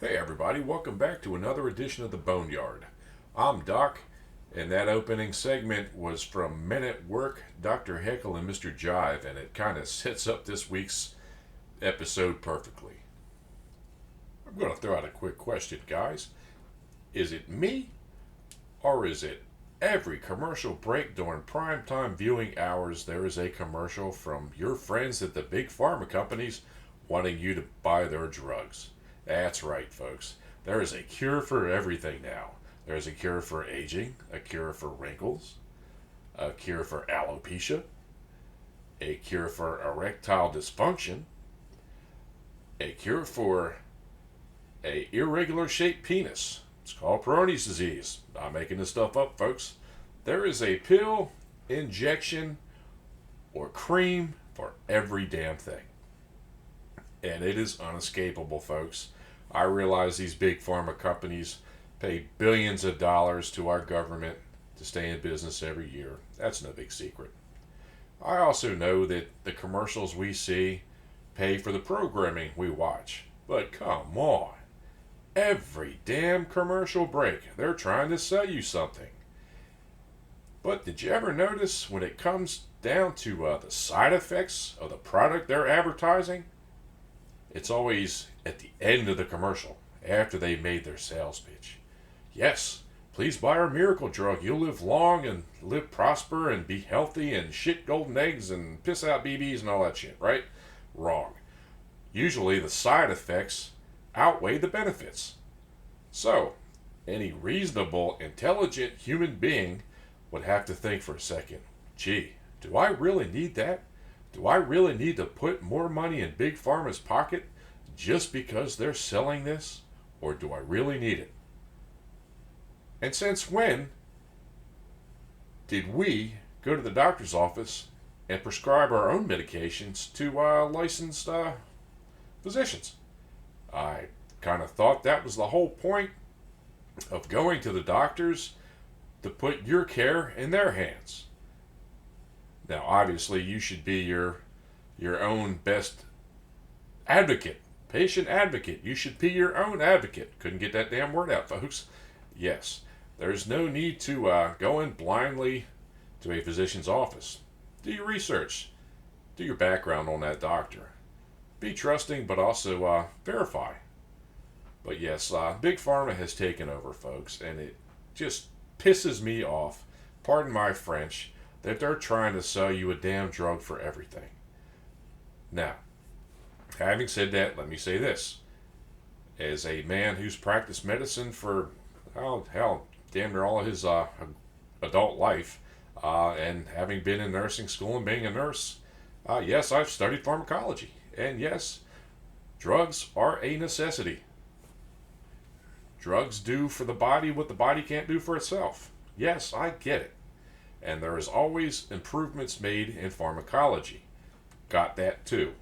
Hey everybody, welcome back to another edition of the Boneyard. I'm Doc, and that opening segment was from Men at Work, Dr. Heckle and Mr. Jive, and it kind of sets up this week's episode perfectly. I'm going to throw out a quick question, guys. Is it me, or is it every commercial break during primetime viewing hours there is a commercial from your friends at the big pharma companies wanting you to buy their drugs? That's right, folks. There is a cure for everything now. There's a cure for aging, a cure for wrinkles, a cure for alopecia, a cure for erectile dysfunction, a cure for a irregular shaped penis. It's called Peyronie's disease. Not making this stuff up, folks. There is a pill, injection, or cream for every damn thing. And it is unescapable, folks. I realize these big pharma companies pay billions of dollars to our government to stay in business every year. That's no big secret. I also know that the commercials we see pay for the programming we watch. But come on. Every damn commercial break, they're trying to sell you something. But did you ever notice when it comes down to the side effects of the product they're advertising? It's always at the end of the commercial, after they've made their sales pitch. Yes, please buy our miracle drug. You'll live long and live prosper and be healthy and shit golden eggs and piss out BBs and all that shit, right? Wrong. Usually the side effects outweigh the benefits. So, any reasonable, intelligent human being would have to think for a second, gee, do I really need that? Do I really need to put more money in Big Pharma's pocket just because they're selling this? Or do I really need it? And since when did we go to the doctor's office and prescribe our own medications to licensed physicians? I kind of thought that was the whole point of going to the doctors, to put your care in their hands. Now, obviously, you should be your own best advocate, patient advocate. You should be your own advocate. Couldn't get that damn word out, folks. Yes, there's no need to go in blindly to a physician's office. Do your research. Do your background on that doctor. Be trusting, but also verify. But yes, Big Pharma has taken over, folks, and it just pisses me off, pardon my French, that they're trying to sell you a damn drug for everything. Now, having said that, let me say this. As a man who's practiced medicine for, oh, hell, damn near all of his adult life, and having been in nursing school and being a nurse, yes, I've studied pharmacology. And yes, drugs are a necessity. Drugs do for the body what the body can't do for itself. Yes, I get it. And there is always improvements made in pharmacology. Got that too.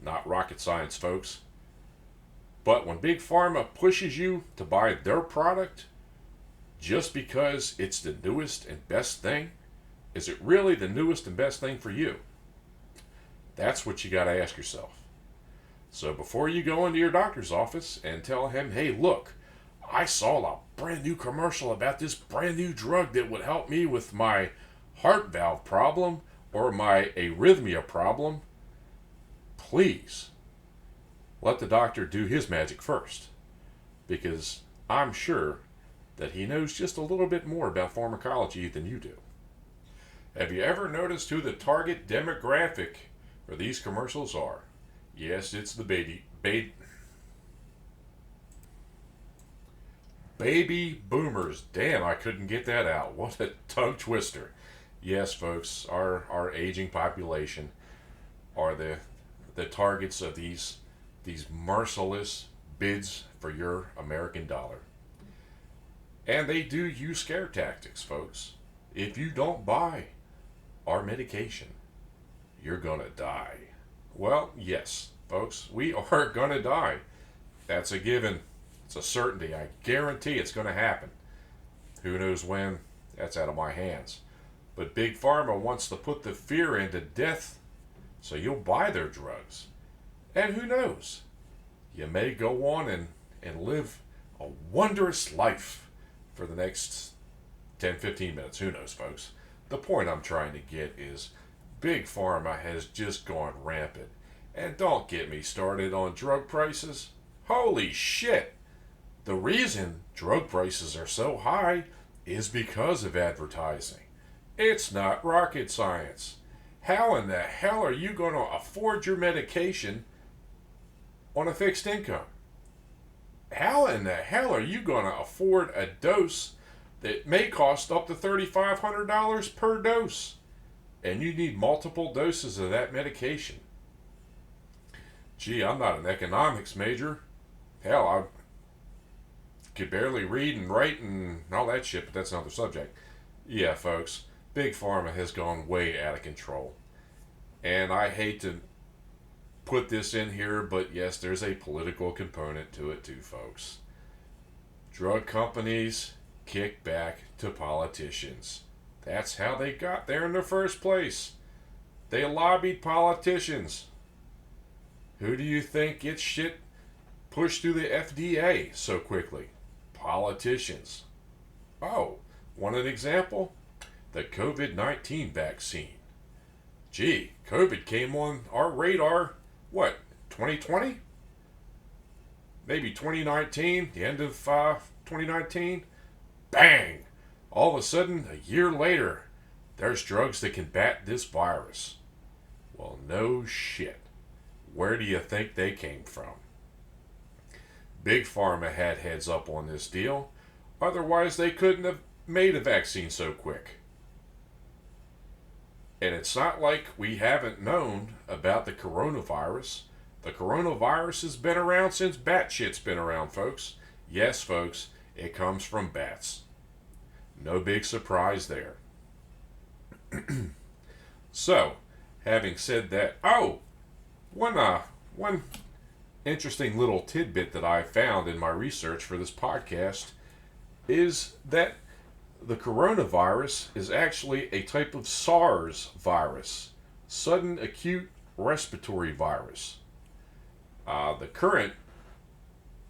Not rocket science, folks. But when Big Pharma pushes you to buy their product just because it's the newest and best thing, is it really the newest and best thing for you? That's what you got to ask yourself. So before you go into your doctor's office and tell him, hey, look, I saw a brand new commercial about this brand new drug that would help me with my heart valve problem or my arrhythmia problem, please let the doctor do his magic first. Because I'm sure that he knows just a little bit more about pharmacology than you do. Have you ever noticed who the target demographic for these commercials are? Yes, it's the baby boomers. Damn, I couldn't get that out. What a tongue twister. Yes, folks, our aging population are the targets of these merciless bids for your American dollar. And they do use scare tactics, folks. If you don't buy our medication, you're gonna die. Well, yes, folks, we are gonna die. That's a given. It's a certainty. I guarantee it's going to happen. Who knows when? That's out of my hands. But Big Pharma wants to put the fear into death so you'll buy their drugs. And who knows? You may go on and and live a wondrous life for the next 10, 15 minutes. Who knows, folks? The point I'm trying to get is Big Pharma has just gone rampant. And don't get me started on drug prices. Holy shit! The reason drug prices are so high is because of advertising. It's not rocket science. How in the hell are you going to afford your medication on a fixed income? How in the hell are you going to afford a dose that may cost up to $3,500 per dose? And you need multiple doses of that medication. Gee, I'm not an economics major. Hell, I could barely read and write and all that shit, but that's another subject. Yeah, folks, Big Pharma has gone way out of control. And I hate to put this in here, but yes, there's a political component to it too, folks. Drug companies kick back to politicians. That's how they got there in the first place. They lobbied politicians. Who do you think gets shit pushed through the FDA so quickly? Politicians. Oh, want an example? The COVID-19 vaccine. Gee, COVID came on our radar, 2020? Maybe 2019, the end of 2019? Bang! All of a sudden, a year later, there's drugs that combat this virus. Well, no shit. Where do you think they came from? Big Pharma had heads up on this deal. Otherwise, they couldn't have made a vaccine so quick. And it's not like we haven't known about the coronavirus. The coronavirus has been around since bat shit's been around, folks. Yes, folks, it comes from bats. No big surprise there. So, having said that, one interesting little tidbit that I found in my research for this podcast is that the coronavirus is actually a type of SARS virus, sudden acute respiratory virus. The current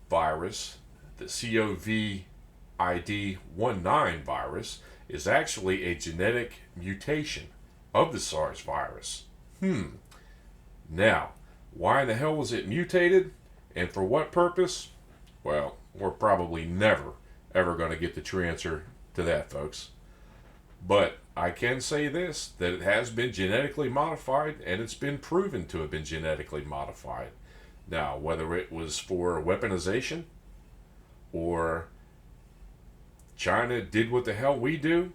virus, the COVID-19 virus, is actually a genetic mutation of the SARS virus. Now, why in the hell was it mutated? And for what purpose? Well, we're probably never, ever going to get the true answer to that, folks. But I can say this, that it has been genetically modified, and it's been proven to have been genetically modified. Now, whether it was for weaponization, or China did what the hell we do,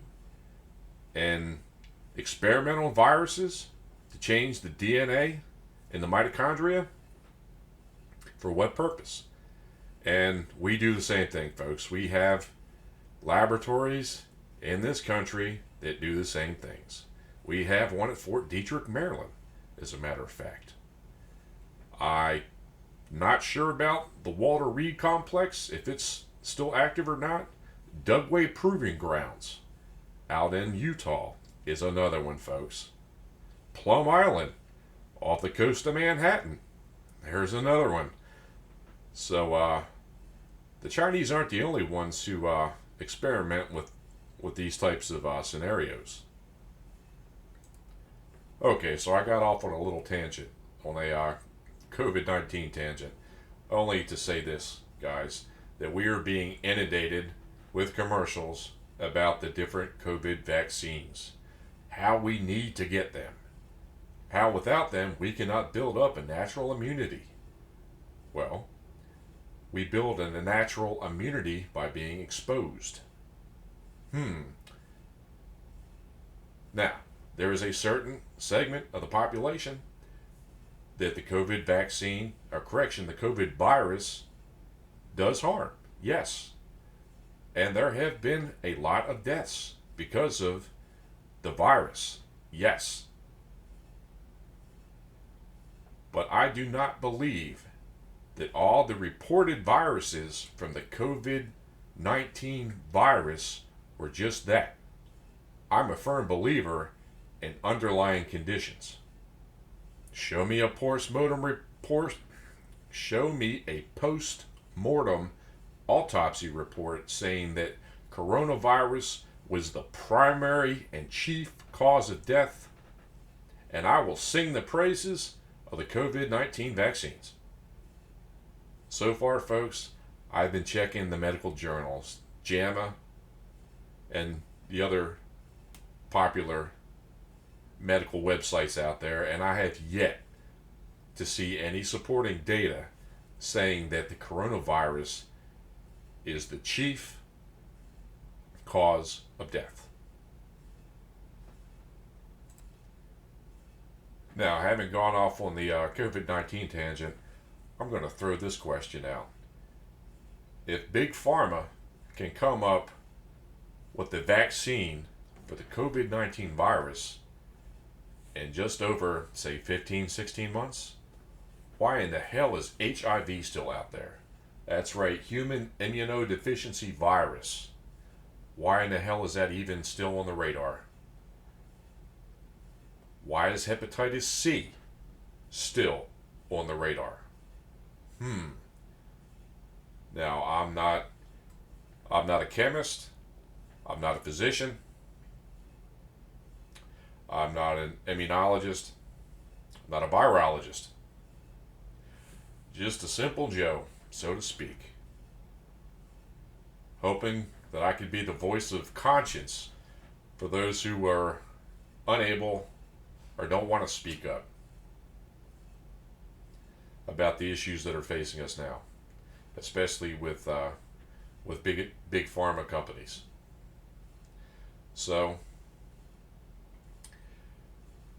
and experimental viruses to change the DNA in the mitochondria, for what purpose? And we do the same thing, folks. We have laboratories in this country that do the same things. We have one at Fort Detrick, Maryland, as a matter of fact. I'm not sure about the Walter Reed Complex, if it's still active or not. Dugway Proving Grounds out in Utah is another one, folks. Plum Island off the coast of Manhattan, there's another one. So the Chinese aren't the only ones who experiment with these types of scenarios. Okay, so I got off on a little tangent, on a COVID-19 tangent, only to say this, guys, that we are being inundated with commercials about the different COVID vaccines, how we need to get them, how without them we cannot build up a natural immunity. Well, we build a natural immunity by being exposed. Now, there is a certain segment of the population that the COVID vaccine, or correction, the COVID virus does harm. Yes. And there have been a lot of deaths because of the virus. Yes. But I do not believe that all the reported viruses from the COVID-19 virus were just that. I'm a firm believer in underlying conditions. Show me a postmortem report. Show me a postmortem mortem autopsy report saying that coronavirus was the primary and chief cause of death, and I will sing the praises of the COVID-19 vaccines. So far, folks, I've been checking the medical journals, JAMA, and the other popular medical websites out there, and I have yet to see any supporting data saying that the coronavirus is the chief cause of death. Now, having gone off on the COVID-19 tangent, I'm going to throw this question out. If Big Pharma can come up with the vaccine for the COVID-19 virus in just over, say, 15, 16 months, why in the hell is HIV still out there? That's right, human immunodeficiency virus. Why in the hell is that even still on the radar? Why is hepatitis C still on the radar? Now, I'm not a chemist. I'm not a physician. I'm not an immunologist. I'm not a virologist. Just a simple Joe, so to speak. Hoping that I could be the voice of conscience for those who are unable or don't want to speak up about the issues that are facing us now, especially with big pharma companies. So,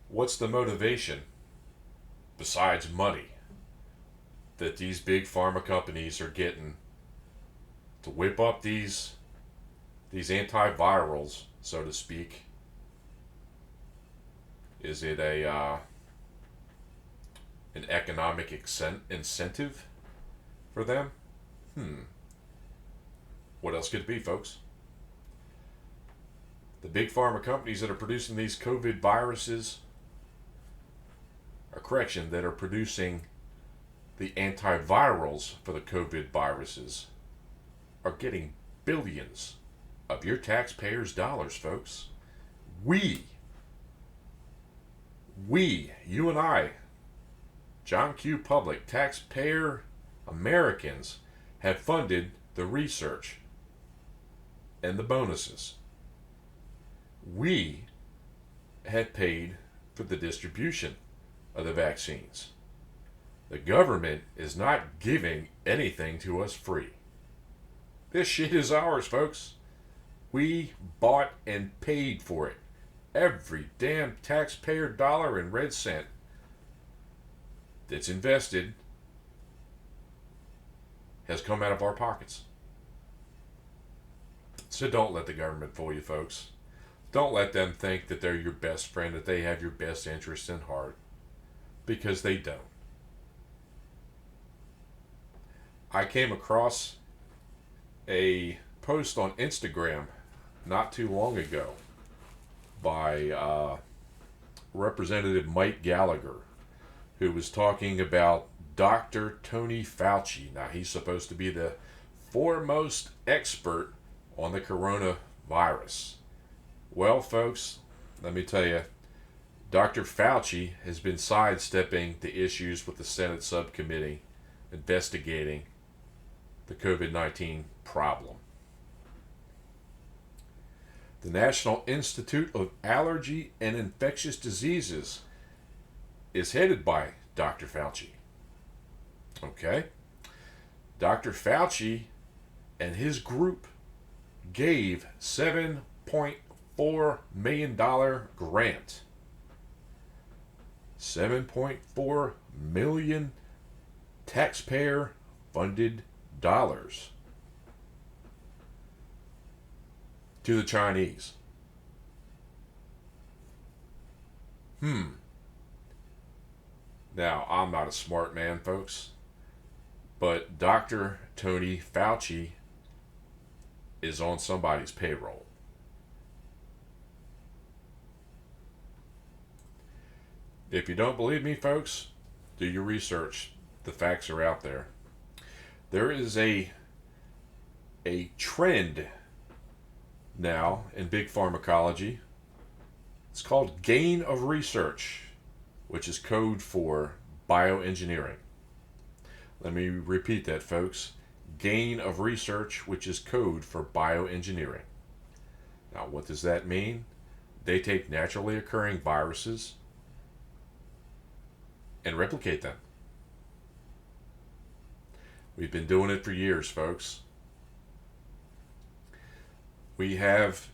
what's the motivation besides money that these big pharma companies are getting to whip up these antivirals, so to speak? Is it an economic incentive for them? What else could it be, folks? The big pharma companies that are producing these COVID viruses, that are producing the antivirals for the COVID viruses, are getting billions of your taxpayers' dollars, folks. We, you and I, John Q. Public, taxpayer Americans, have funded the research and the bonuses. We have paid for the distribution of the vaccines. The government is not giving anything to us free. This shit is ours, folks. We bought and paid for it. Every damn taxpayer dollar and red cent that's invested has come out of our pockets. So don't let the government fool you, folks. Don't let them think that they're your best friend, that they have your best interest in heart, because they don't. I came across a post on Instagram not too long ago by Representative Mike Gallagher, who was talking about Dr. Tony Fauci. Now, he's supposed to be the foremost expert on the coronavirus. Well, folks, let me tell you, Dr. Fauci has been sidestepping the issues with the Senate subcommittee investigating the COVID-19 problem. The National Institute of Allergy and Infectious Diseases is headed by Dr. Fauci. Okay? Dr. Fauci and his group gave $7.4 million grant. $7.4 million taxpayer-funded dollars to the Chinese. Now, I'm not a smart man, folks, but Dr. Tony Fauci is on somebody's payroll. If you don't believe me, folks, do your research. The facts are out there. There is a trend now in big pharmacology. It's called gain of research, which is code for bioengineering. Let me repeat that, folks. Gain of research, which is code for bioengineering. Now, what does that mean? They take naturally occurring viruses and replicate them. We've been doing it for years, folks. We have,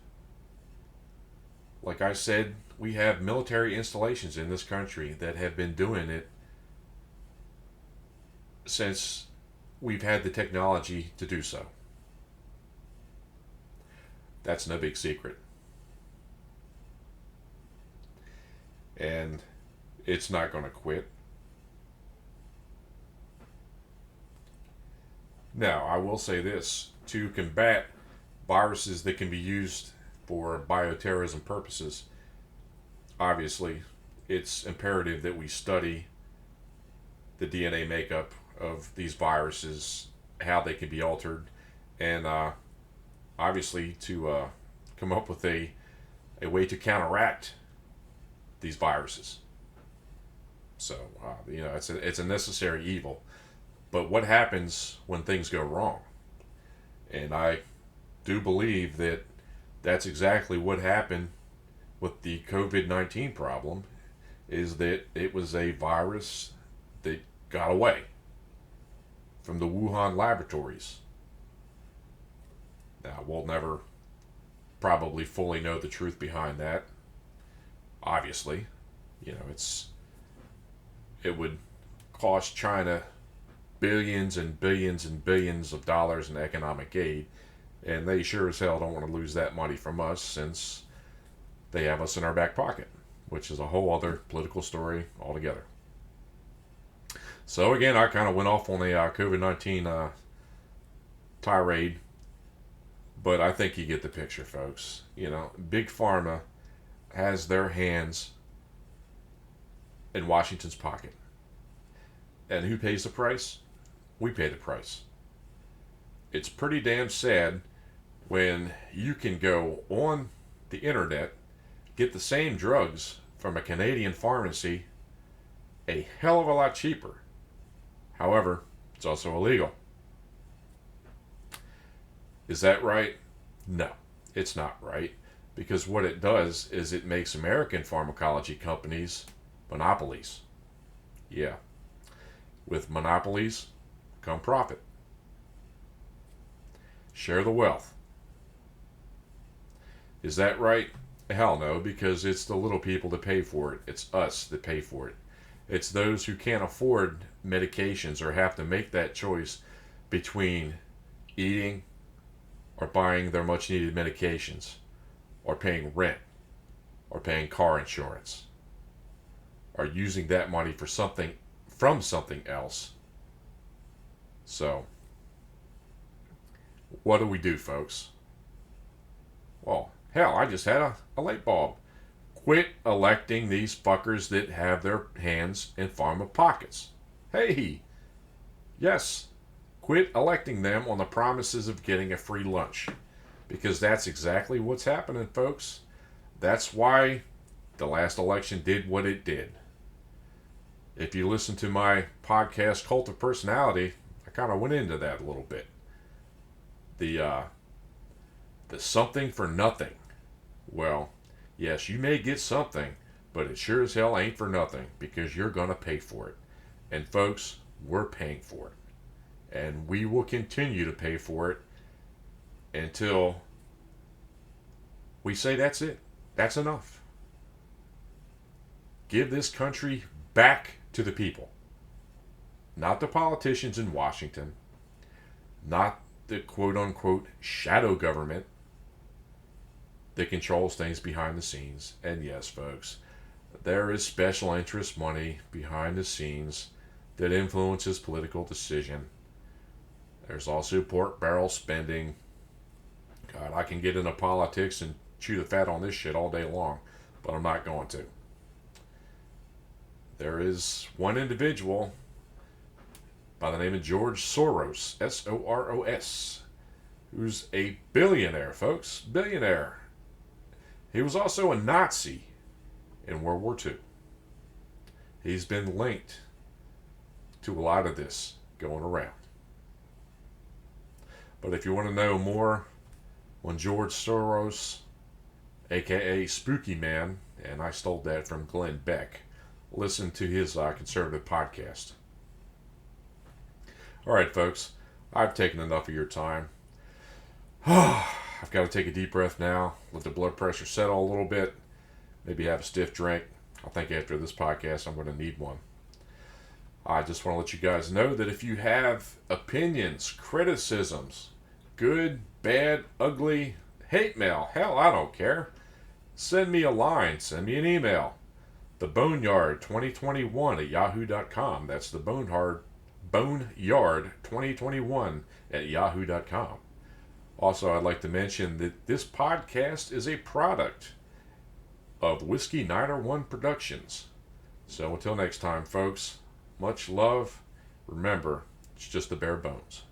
like I said, we have military installations in this country that have been doing it since we've had the technology to do so. That's no big secret. And it's not going to quit. Now, I will say this. To combat viruses that can be used for bioterrorism purposes, obviously, it's imperative that we study the DNA makeup of these viruses, how they can be altered, and obviously to come up with a way to counteract these viruses. So, it's a necessary evil. But what happens when things go wrong? And I do believe that that's exactly what happened with the COVID-19 problem, is that it was a virus that got away from the Wuhan laboratories. Now, we'll never probably fully know the truth behind that. Obviously, it would cost China billions and billions and billions of dollars in economic aid, and they sure as hell don't want to lose that money from us, since they have us in our back pocket, which is a whole other political story altogether. So again, I kind of went off on a COVID-19 tirade, but I think you get the picture, folks. Big Pharma has their hands in Washington's pocket. And who pays the price? We pay the price. It's pretty damn sad when you can go on the internet, get the same drugs from a Canadian pharmacy a hell of a lot cheaper. However, it's also illegal. Is that right? No, it's not right. Because what it does is it makes American pharmacology companies monopolies. Yeah. With monopolies come profit. Share the wealth. Is that right? Hell no, because it's the little people that pay for it. It's us that pay for it. It's those who can't afford medications or have to make that choice between eating or buying their much needed medications, or paying rent, or paying car insurance, or using that money for something from something else. So, what do we do, folks? Well, hell, I just had a light bulb. Quit electing these fuckers that have their hands in pharma pockets. Hey, yes, quit electing them on the promises of getting a free lunch. Because that's exactly what's happening, folks. That's why the last election did what it did. If you listen to my podcast, Cult of Personality, I kind of went into that a little bit. The something for nothing. Well, yes, you may get something, but it sure as hell ain't for nothing, because you're going to pay for it. And folks, we're paying for it. And we will continue to pay for it until we say that's it. That's enough. Give this country back to the people. Not the politicians in Washington. Not the quote-unquote shadow government that controls things behind the scenes. And yes, folks, there is special interest money behind the scenes that influences political decision. There's also pork barrel spending. God, I can get into politics and chew the fat on this shit all day long, but I'm not going to. There is one individual by the name of George Soros, S-O-R-O-S, who's a billionaire, folks. Billionaire. He was also a Nazi in World War II. He's been linked to a lot of this going around. But if you want to know more on George Soros, aka Spooky Man, and I stole that from Glenn Beck, listen to his conservative podcast. All right, folks, I've taken enough of your time. I've got to take a deep breath now, let the blood pressure settle a little bit, maybe have a stiff drink. I think after this podcast, I'm going to need one. I just want to let you guys know that if you have opinions, criticisms, good, bad, ugly, hate mail, hell, I don't care. Send me a line, send me an email. TheBoneyard2021 at yahoo.com. That's the Boneyard2021 at yahoo.com. Also, I'd like to mention that this podcast is a product of Whiskey 901 Productions. So until next time, folks, much love. Remember, it's just the bare bones.